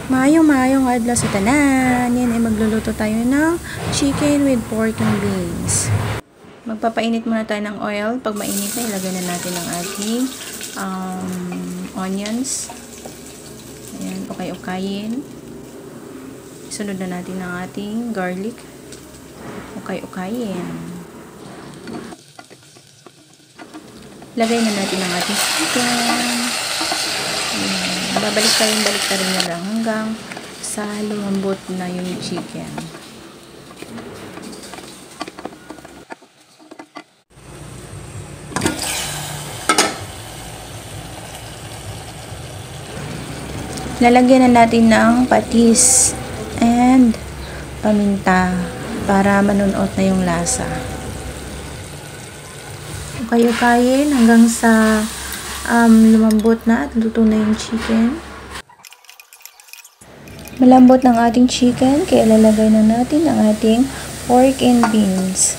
Maayong adlaw sa tanan. Yan ay magluluto tayo ng chicken with pork and beans. Magpapainit muna tayo ng oil. Pag mainit na, ilagay na natin ang ating onions. Ayan, ukay-ukayin. Sunod na natin ang ating garlic. Ukay-ukayin. Lagay na natin ang ating chicken. Babalik tayo na lang hanggang sa lumambot na yung chicken. Lalagyan na natin ng patis and paminta para manunuot na yung lasa. Ukay-ukayin hanggang sa lumambot na at luto na yung chicken. Malambot ng ating chicken, kaya lalagay na natin ang ating pork and beans.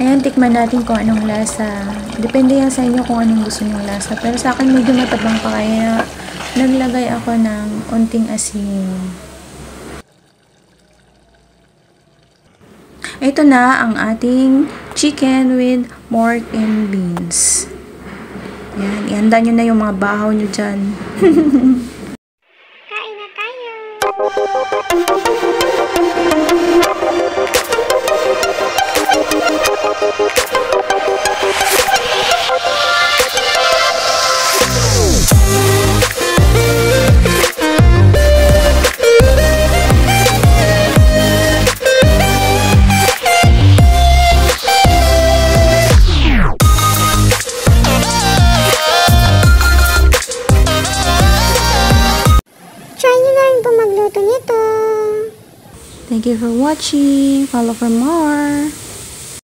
Ayan, tikman natin kung anong lasa. Depende yan sa inyo kung anong gusto nyong lasa. Pero sa akin medyo matabang pa, kaya naglagay ako ng onting asin. Ito na ang ating chicken with pork and beans. Ayan, ihanda nyo na yung mga bahaw nyo dyan. Kain na tayo! Try nyo na rin po magluto nito. Thank you for watching. Follow for more.